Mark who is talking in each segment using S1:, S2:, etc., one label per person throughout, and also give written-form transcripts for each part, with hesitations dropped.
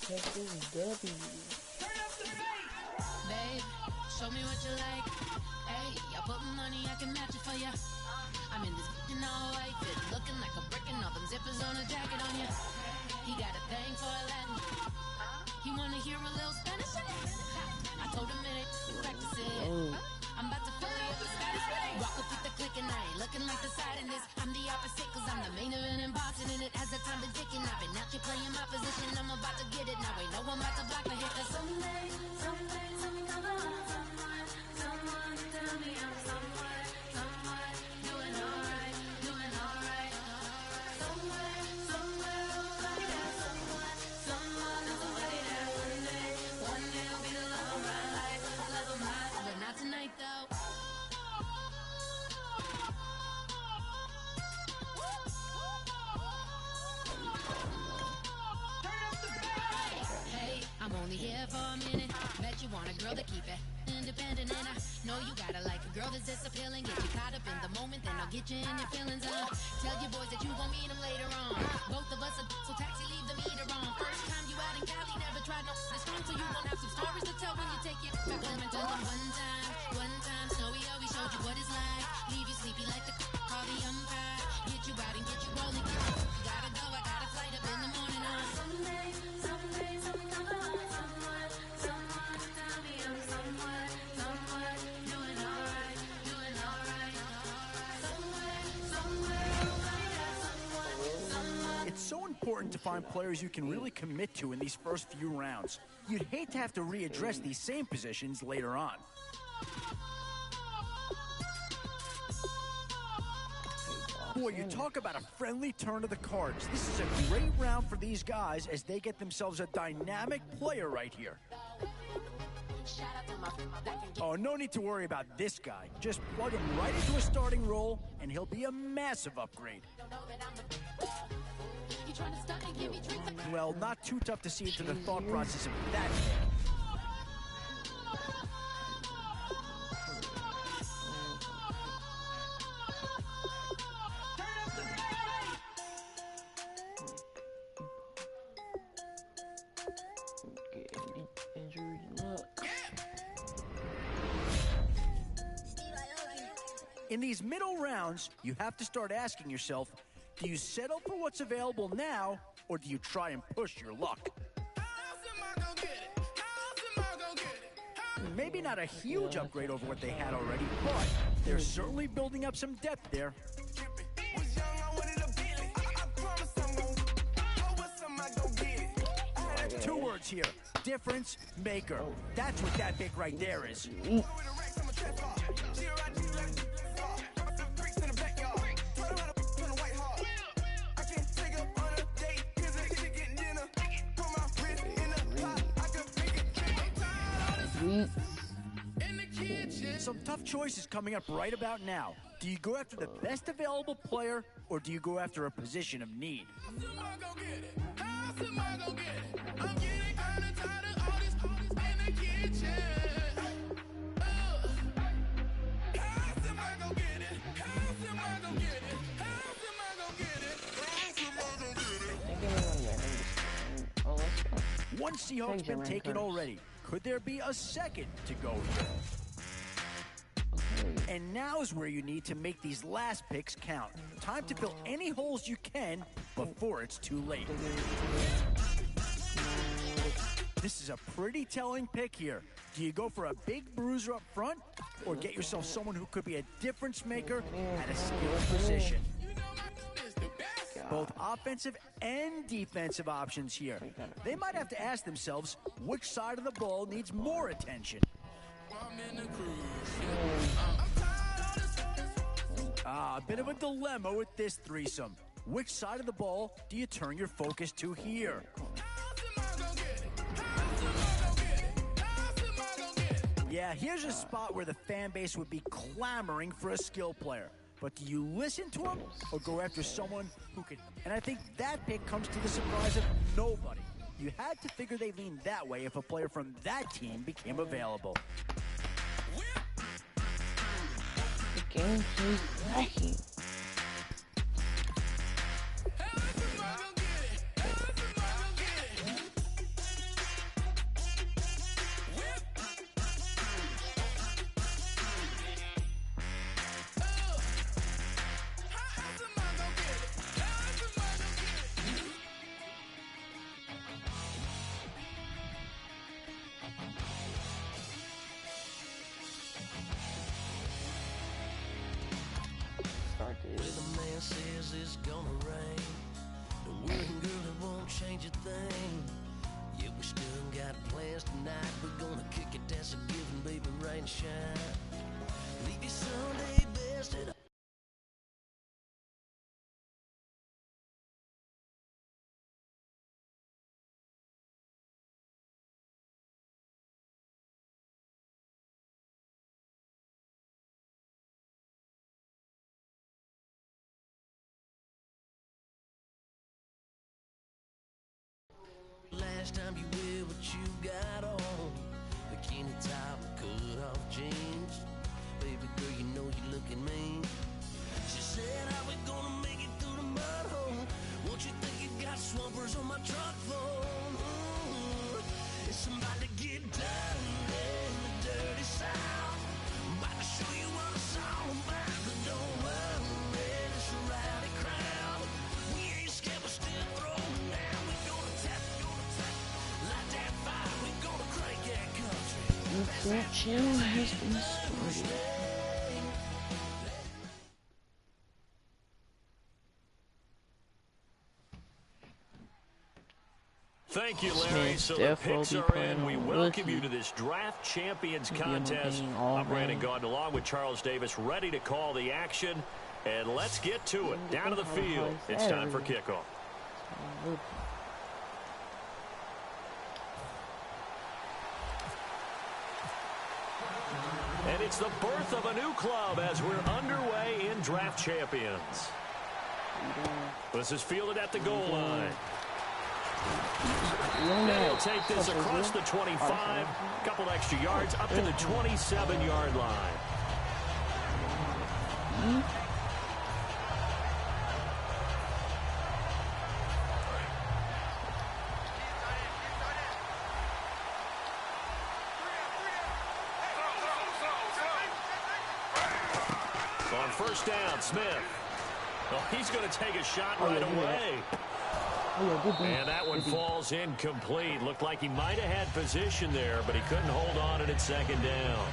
S1: Take this W.
S2: Babe, show me what you like. Hey, I put money, I can match it for ya. I'm in this f***ing all white fit, looking like a brick and all them zippers on a jacket on ya. He got a thing for a Latin. He wanna hear a little Spanish in it. I told him it, practice it. I'm about to fill you up with status. Walk up with the click and I ain't looking like the side in this. I'm the opposite cause I'm the main event and boxing in it. As the time been ticking, I've been out here playing my position. I'm about to get it now, ain't no one about to block the hit. Cause someday, someone come on, someone tell me I'm someone, doing alright, doing alright. Somewhere, over there, someone is away there. One day I'll be the love of my life, love of my life. But not tonight though. Hey, I'm only here for a minute. Bet you want a girl to keep it independent, and I know you gotta like a girl that's this appealing. Get you caught up in the moment, then I'll get you in your feelings. Tell your boys that you gon' meet them later on. Both of us are so taxi, leave the meter on. First time you out in Cali, never tried no this strong, so you gon' have some stories to tell when you take it back home and tell them one time, Snowy always showed you what it's like. Leave you sleepy like the call the umpire. Get you out and get you rolling. You gotta go, I got a flight up in the morning. Someday, someone come on, someone tell me I'm someone, doing alright, doing alright. Somewhere, over there, someone.
S3: It's so important to find players you can really commit to in these first few rounds. You'd hate to have to readdress these same positions later on. Boy, you talk about a friendly turn of the cards. This is a great round for these guys as they get themselves a dynamic player right here. Oh, no need to worry about this guy. Just plug him right into a starting role, and he'll be a massive upgrade. Well, not too tough to see into the thought process of that pick. In these middle rounds, you have to start asking yourself, do you settle for what's available now, or do you try and push your luck? Maybe not a huge upgrade over what they had already, but they're certainly building up some depth there. Two words here, difference maker. That's what that pick right there is. Some tough choices coming up right about now. Do you go after the best available player, or do you go after a position of need? One Seahawk's been taken already. Could there be a second to go here? And now's where you need to make these last picks count. Time to fill any holes you can before it's too late. This is a pretty telling pick here. Do you go for a big bruiser up front, or get yourself someone who could be a difference maker at a skilled position? Both offensive and defensive options here. They might have to ask themselves which side of the ball needs more attention. A bit of a dilemma with this threesome. Which side of the ball do you turn your focus to here? Yeah, here's a spot where the fan base would be clamoring for a skill player. But do you listen to him or go after someone who could? And I think that pick comes to the surprise of nobody. You had to figure they leaned that way if a player from that team became available.
S1: The game is lacking.
S4: shine. Leave you Sunday best at last time you wear what you got on. Bikini top and cut off jeans. Baby girl, you know you looking mean. She said, how we gonna make it through the mud hole? Won't you think you got swampers on my truck floor? It's about to get done in the dirty south. I'm about to show you what it's all about. But don't worry, it's a rowdy crowd. We ain't scared, we're still throwing down. We gonna tap, light that fire. We gonna crank that country.
S1: That channel has been started.
S5: Thank you, Larry. So the picks are in. We welcome you to this Draft Champions contest. I'm Brandon Gaudin along with Charles Davis, ready to call the action. And let's get to it. Down to the field. It's time for kickoff. And it's the birth of a new club as we're underway in Draft Champions. This is fielded at the goal line. And he'll take this across the 25, couple extra yards, up to the 27-yard line. On first down, Smith. Oh, he's going to take a shot right away. And that one falls incomplete. Looked like he might have had position there, but he couldn't hold on at second down.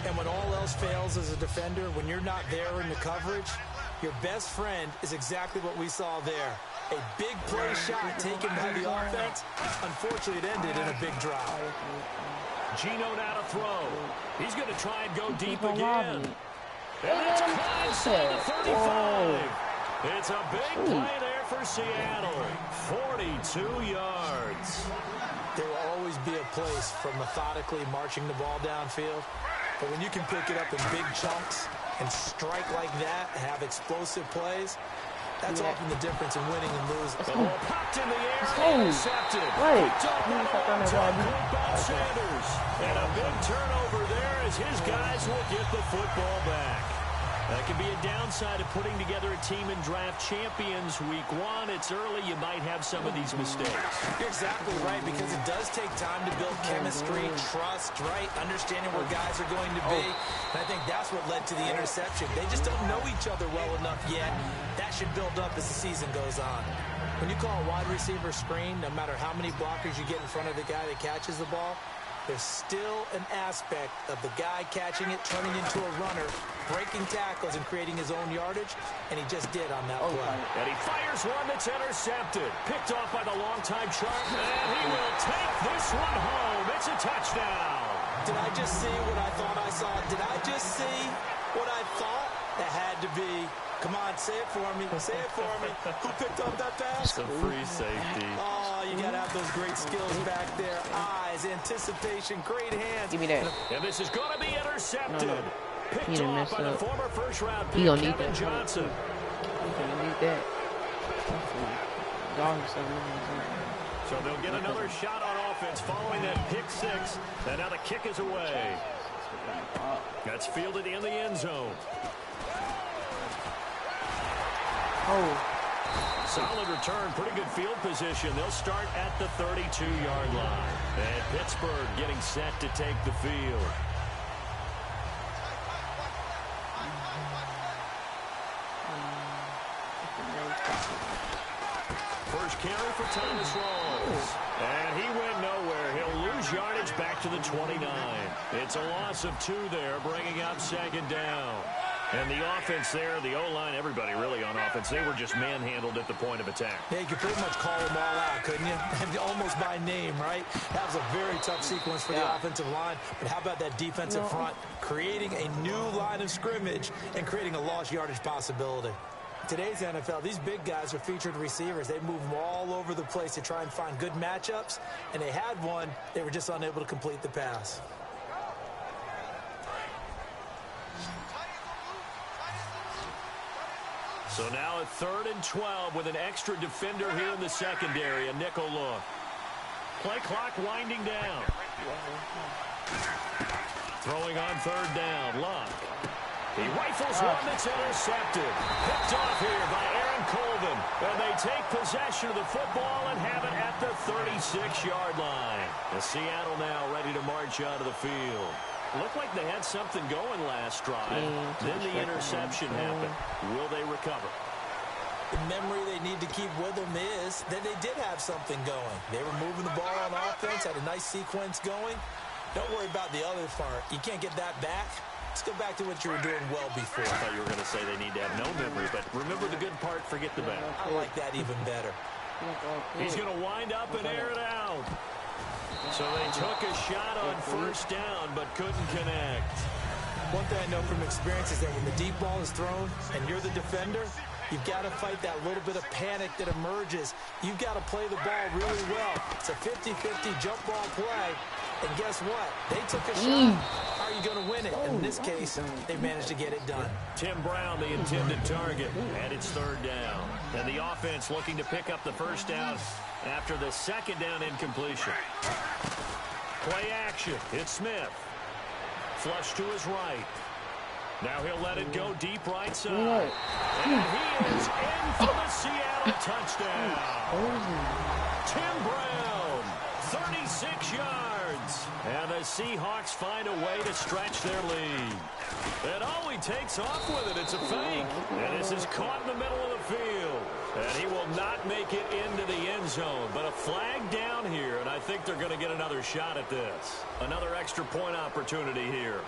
S6: And when all else fails as a defender, when you're not there in the coverage, your best friend is exactly what we saw there. A big play shot taken by the offense. Unfortunately, it ended in a big drop.
S5: Gino now to throw. He's going to try and go deep again. And that's caught inside the 35. It's a big play there for Seattle. 42 yards.
S6: There will always be a place for methodically marching the ball downfield. But when you can pick it up in big chunks and strike like that, have explosive plays, that's often the difference in winning and losing.
S5: The ball popped in the air, intercepted. Sanders. And a big turnover there as his guys will get the football back. That can be a downside of putting together a team in Draft Champions Week 1. It's early. You might have some of these mistakes.
S6: You're exactly right, because it does take time to build chemistry, trust, right? Understanding where guys are going to be. And I think that's what led to the interception. They just don't know each other well enough yet. That should build up as the season goes on. When you call a wide receiver screen, no matter how many blockers you get in front of the guy that catches the ball, there's still an aspect of the guy catching it, turning into a runner, breaking tackles and creating his own yardage, and he just did on that play.
S5: And he fires one that's intercepted. Picked off by the longtime shark, and he will take this one home. It's a touchdown.
S6: Did I just see what I thought I saw? Did I just see what I thought? That had to be. Come on, say it for me. Say it for me. Who picked up that pass?
S7: Some free safety.
S6: Oh, you got to have those great skills back there. Eyes, anticipation, great hands.
S1: Give me that.
S5: And this is going to be intercepted.
S1: No.
S5: Picked off by the former first-round pick, Kevin Johnson.
S1: He's going to need that.
S5: So they'll get another shot on offense following that pick six. And now the kick is away. That's fielded in the end zone. Solid return, pretty good field position. They'll start at the 32-yard line. And Pittsburgh getting set to take the field. First carry for Thomas Rawls. And he went nowhere. He'll lose yardage back to the 29. It's a loss of 2 there, bringing up second down. And the offense there, the O-line, everybody really on offense, they were just manhandled at the point of attack.
S6: Yeah, you could pretty much call them all out, couldn't you? Almost by name, right? That was a very tough sequence for the offensive line. But how about that defensive front? Creating a new line of scrimmage and creating a lost yardage possibility. Today's NFL, these big guys are featured receivers. They move them all over the place to try and find good matchups. And they had one. They were just unable to complete the pass.
S5: So now a 3rd and 12 with an extra defender here in the secondary, a nickel look. Play clock winding down. Throwing on 3rd down, Luck. He rifles one that's intercepted. Picked off here by Aaron Colvin. And they take possession of the football and have it at the 36-yard line. And Seattle now ready to march out of the field. Looked like they had something going last drive. Then the interception happened. Will they recover?
S6: The memory they need to keep with them is that they did have something going. They were moving the ball on offense, had a nice sequence going. Don't worry about the other part. You can't get that back. Let's go back to what you were doing well before.
S5: I thought you were going to say they need to have no memory, but remember the good part, forget the bad.
S6: I like that even better.
S5: He's going to wind up and air it out. So they took a shot on 1st down, but couldn't connect.
S6: One thing I know from experience is that when the deep ball is thrown and you're the defender, you've got to fight that little bit of panic that emerges. You've got to play the ball really well. It's a 50-50 jump ball play. And guess what? They took a shot. How are you going to win it? In this case, they managed to get it done.
S5: Tim Brown, the intended target, and it's 3rd down. And the offense looking to pick up the 1st down after the 2nd down incompletion. Play action. It's Smith. Flush to his right. Now he'll let it go deep right side. And he is in for the Seattle touchdown. Tim Brown, 36 yards. And the Seahawks find a way to stretch their lead. And oh, he takes off with it. It's a fake. And this is caught in the middle of the field. And he will not make it into the end zone. But a flag down here, and I think they're going to get another shot at this. Another extra point opportunity here.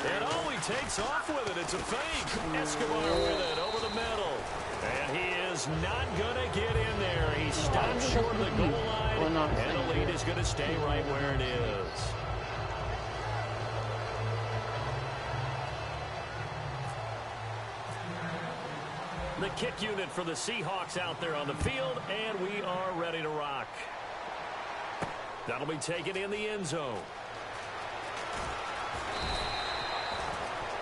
S5: And oh, he takes off with it. It's a fake. Escobar with it over the middle. And he is not going to get in there. He stops short of the goal line, and the lead is going to stay right where it is. The kick unit for the Seahawks out there on the field, and we are ready to rock. That'll be taken in the end zone.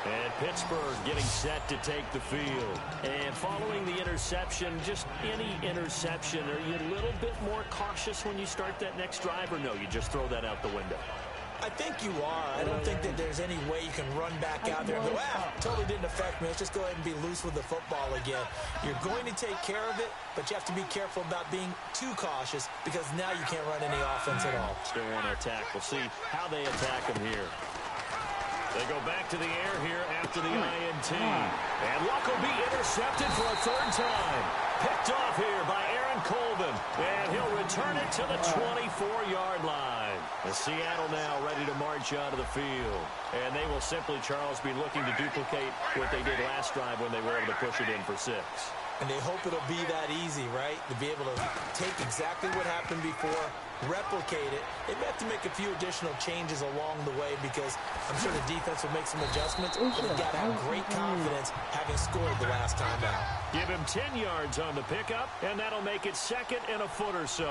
S5: And Pittsburgh getting set to take the field. And following the interception, just any interception, are you a little bit more cautious when you start that next drive, or no, you just throw that out the window?
S6: I think you are. I don't think that there's any way you can run back out there and go, totally didn't affect me. Let's just go ahead and be loose with the football again. You're going to take care of it, but you have to be careful about being too cautious because now you can't run any offense at all.
S5: Still want to attack. We'll see how they attack them here. They go back to the air here after the INT. And Luck will be intercepted for a 3rd time. Picked off here by Aaron Colvin. And he'll return it to the 24-yard line. The Seattle now ready to march out of the field. And they will simply, Charles, be looking to duplicate what they did last drive when they were able to push it in for 6.
S6: And they hope it'll be that easy, right? To be able to take exactly what happened before, replicate it. They may have to make a few additional changes along the way because I'm sure the defense will make some adjustments. But they've got to have great confidence having scored the last time out.
S5: Give him 10 yards on the pickup, and that'll make it 2nd and a foot or so.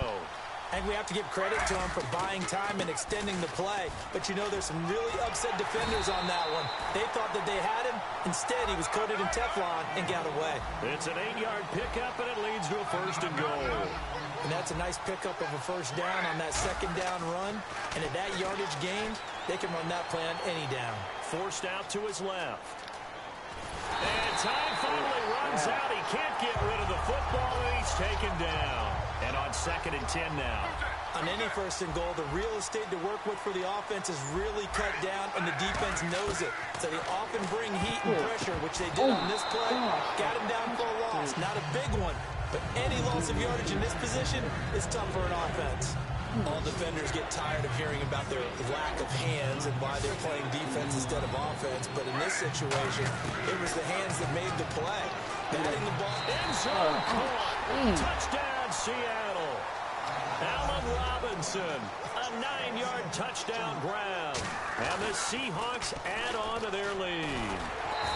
S6: And we have to give credit to him for buying time and extending the play. But, you know, there's some really upset defenders on that one. They thought that they had him. Instead, he was coated in Teflon and got away.
S5: It's an 8-yard pickup, and it leads to a 1st and goal.
S6: And that's a nice pickup of a 1st down on that 2nd down run. And at that yardage gained, they can run that play on any down.
S5: Forced out to his left. And time finally runs out. He can't get rid of the football, and he's taken down. And on 2nd and 10 now.
S6: On any 1st and goal, the real estate to work with for the offense is really cut down, and the defense knows it. So they often bring heat and pressure, which they did on this play. Got him down for a loss. Not a big one, but any loss of yardage in this position is tough for an offense. All defenders get tired of hearing about their lack of hands and why they're playing defense instead of offense. But in this situation, it was the hands that made the play. Batting the ball. End zone caught. Touchdown, Seattle. Allen Robinson, a 9-yard touchdown grab. And the Seahawks add on to their lead.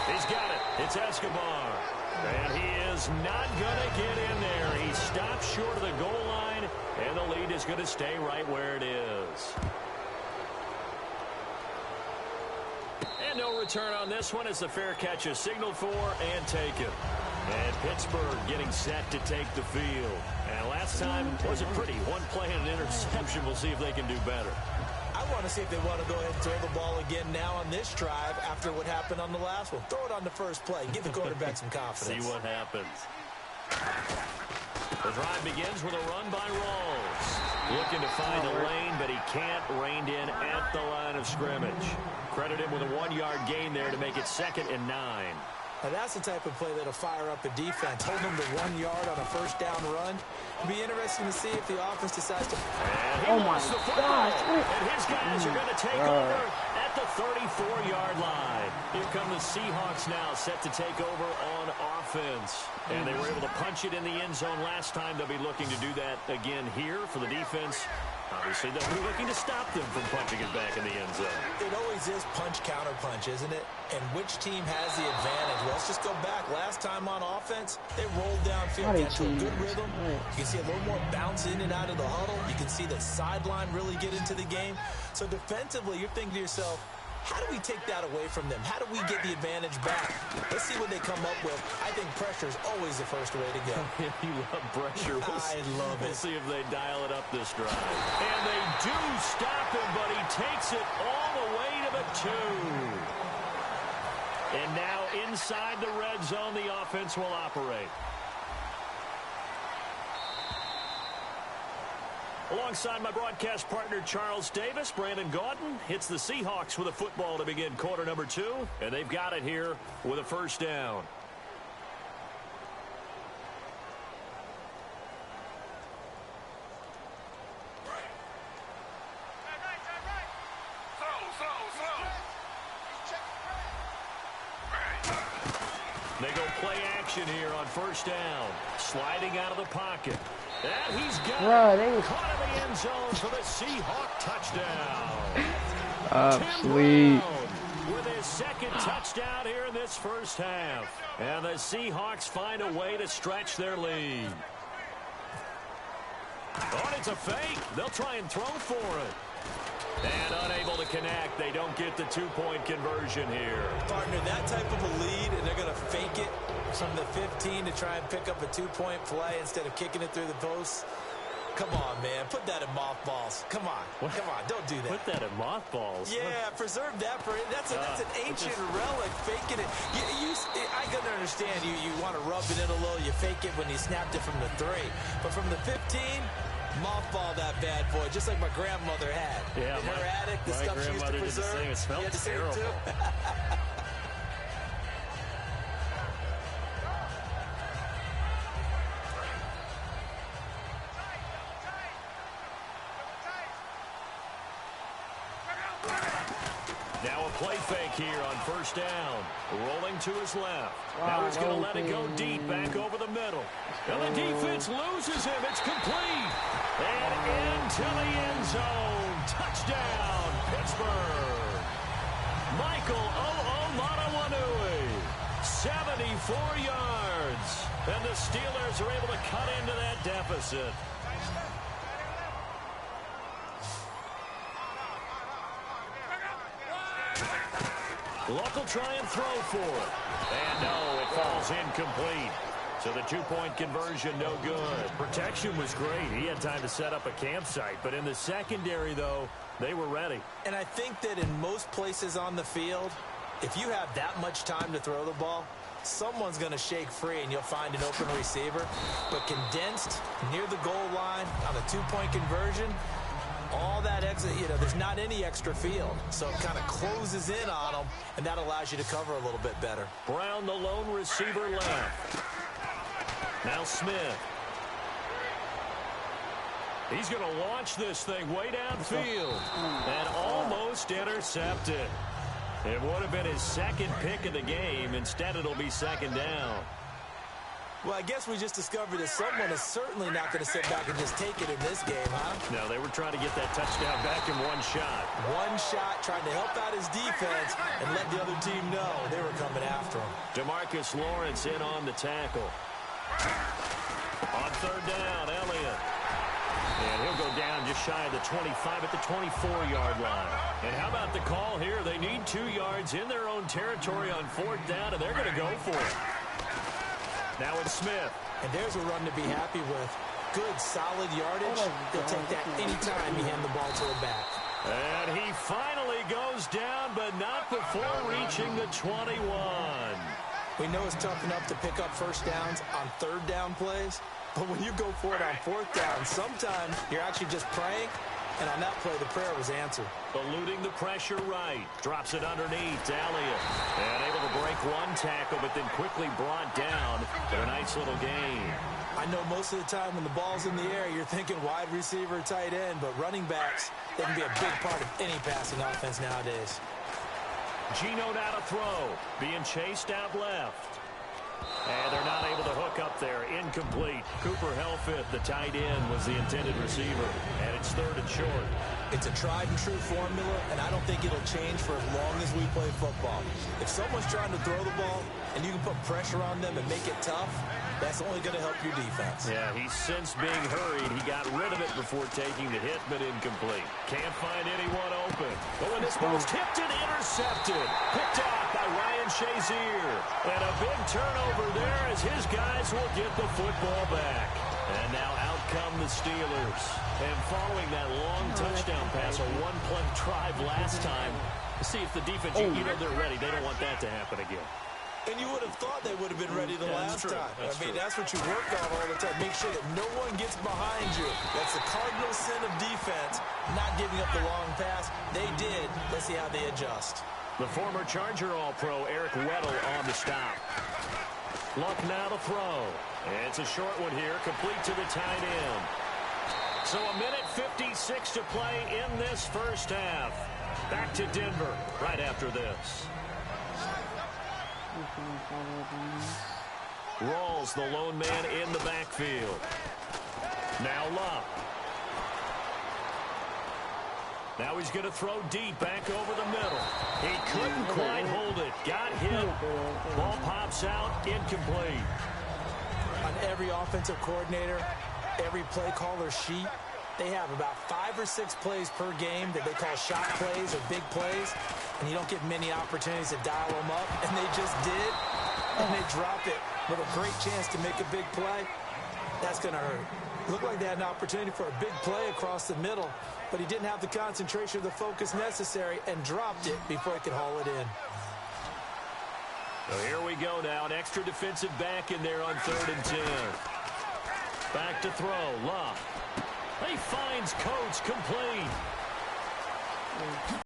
S6: He's got it. It's Escobar. And he is not going to get in there. He stops short of the goal line, and the lead is going to stay right where it is. And no return on this one as the fair catch is signaled for and taken. And Pittsburgh getting set to take the field. And last time wasn't pretty. One play and an interception. We'll see if they can do better. I want to see if they want to go ahead and throw the ball again now on this drive after what happened on the last one. Throw it on the first play. Give the quarterback some confidence. See what happens. The drive begins with a run by Rawls. Looking to find a lane, but he can't. Reined in at the line of scrimmage. Credit him with a 1-yard gain there to make it 2nd and 9. Now that's the type of play that'll fire up the defense. Hold them to 1 yard on a first down run. It'll be interesting to see if the offense decides to...
S1: Oh my gosh.
S6: And his guys are going to take over at the 34-yard line. Here come the Seahawks now set to take over on offense. And they were able to punch it in the end zone last time. They'll be looking to do that again here for the defense. Obviously, they'll be looking to stop them from punching it back in the end zone. It always is punch-counter-punch, isn't it? And which team has the advantage? Let's just go back. Last time on offense, they rolled downfield, get to a good rhythm. You can see a little more bounce in and out of the huddle. You can see the sideline really get into the game. So defensively, you're thinking to yourself, how do we take that away from them? How do we get the advantage back? Let's see what they come up with. I think pressure is always the first way to go. You love pressure. I love it. We'll see if they dial it up this drive. And they do stop him, but he takes it all the way to the 2. And now inside the red zone, the offense will operate. Alongside my broadcast partner, Charles Davis, Brandon Gaudin hits the Seahawks with a football to begin quarter number 2, and they've got it here with a first down. They go play action here on first down. Sliding out of the pocket. And he's got it. Caught in the end zone for the Seahawk touchdown.
S1: Sweet.
S6: With his 2nd touchdown here in this first half. And the Seahawks find a way to stretch their lead. Oh, it's a fake. They'll try and throw for it. And unable to connect. They don't get the 2-point conversion here. Partner, that type of a lead, and they're going to fake it from the 15 to try and pick up a 2-point play instead of kicking it through the posts. Come on, man. Put that in mothballs. Come on. What? Come on. Don't do that. Put that in mothballs? Yeah, preserve that for it. That's an ancient relic, faking it. I can understand you want to rub it in a little. You fake it when you snapped it from the 3. But from the 15... mothball that bad boy, just like my grandmother had. Yeah, in her attic, the stuff she used to preserve. It smelled terrible. Now a play fake here on first down. Rolling to his left. Now he's going to let it go deep back over the middle. And the defense loses him. It's complete. And into the end zone. Touchdown, Pittsburgh. Michael O'Matawanui. 74 yards. And the Steelers are able to cut into that deficit. Luck will try and throw for it. And no, it falls incomplete. So the 2-point conversion, no good. Protection was great. He had time to set up a campsite. But in the secondary, though, they were ready. And I think that in most places on the field, if you have that much time to throw the ball, someone's going to shake free and you'll find an open receiver. But condensed near the goal line on a 2-point conversion, all that exit, there's not any extra field. So it kind of closes in on them, and that allows you to cover a little bit better. Brown, the lone receiver, left. Now Smith.
S5: He's going to launch this thing way downfield and almost intercepted. It would have been his second pick of the game. Instead, it'll be second down.
S6: Well, I guess we just discovered that someone is certainly not going to sit back and just take it in this game, huh?
S5: No, they were trying to get that touchdown back in one shot.
S6: One shot, trying to help out his defense and let the other team know they were coming after him.
S5: DeMarcus Lawrence in on the tackle. On third down, Elliott. And he'll go down just shy of the 25 at the 24-yard line. And how about the call here? They need 2 yards in their own territory on fourth down, and they're going to go for it. Now it's Smith.
S6: And there's a run to be happy with. Good, solid yardage. They'll take that anytime you hand the ball to a back.
S5: And he finally goes down, but not before reaching the 21.
S6: We know it's tough enough to pick up first downs on third down plays, but when you go for it on fourth down, sometimes you're actually just praying, and on that play, the prayer was answered.
S5: Eluding the pressure right. Drops it underneath to Elliott. And able to break one tackle, but then quickly brought down for a nice little gain.
S6: I know most of the time when the ball's in the air, you're thinking wide receiver, tight end, but running backs, they can be a big part of any passing offense nowadays.
S5: Geno now to throw. Being chased out left. And they're not able to hook up there. Incomplete. Cooper Helfeth, the tight end, was the intended receiver. And it's third and short.
S6: It's a tried-and-true formula, and I don't think it'll change for as long as we play football. If someone's trying to throw the ball and you can put pressure on them and make it tough, that's only going to help your defense.
S5: Yeah, he's since being hurried. He got rid of it before taking the hit, but incomplete. Can't find anyone open. But when this ball's tipped and intercepted, picked off by Ryan Shazier. And a big turnover there as his guys will get the football back. And now out come the Steelers. And following that long touchdown pass, a one-play drive last time, to see if the defense, you know they're ready. They don't want that to happen again.
S6: And you would have thought they would have been ready the last time. That's what you work on all the time. Make sure that no one gets behind you. That's the cardinal sin of defense, not giving up the long pass. They did. Let's see how they adjust.
S5: The former Charger All-Pro Eric Weddle on the stop. Luck now to throw. It's a short one here, complete to the tight end. So a minute 56 to play in this first half. Back to Denver right after this. Rawls, the lone man in the backfield. Now Luck. Now he's going to throw deep back over the middle. He couldn't quite hold it. Got hit. Ball pops out. Incomplete.
S6: On every offensive coordinator, every play caller sheet, they have about 5 or 6 plays per game that they call shot plays or big plays, and you don't get many opportunities to dial them up, and they just did, and they drop it with a great chance to make a big play. That's going to hurt. Looked like they had an opportunity for a big play across the middle, but he didn't have the concentration or the focus necessary and dropped it before he could haul it in.
S5: So here we go now. An extra defensive back in there on 3rd and 10. Back to throw. Luck. He finds Coates complete.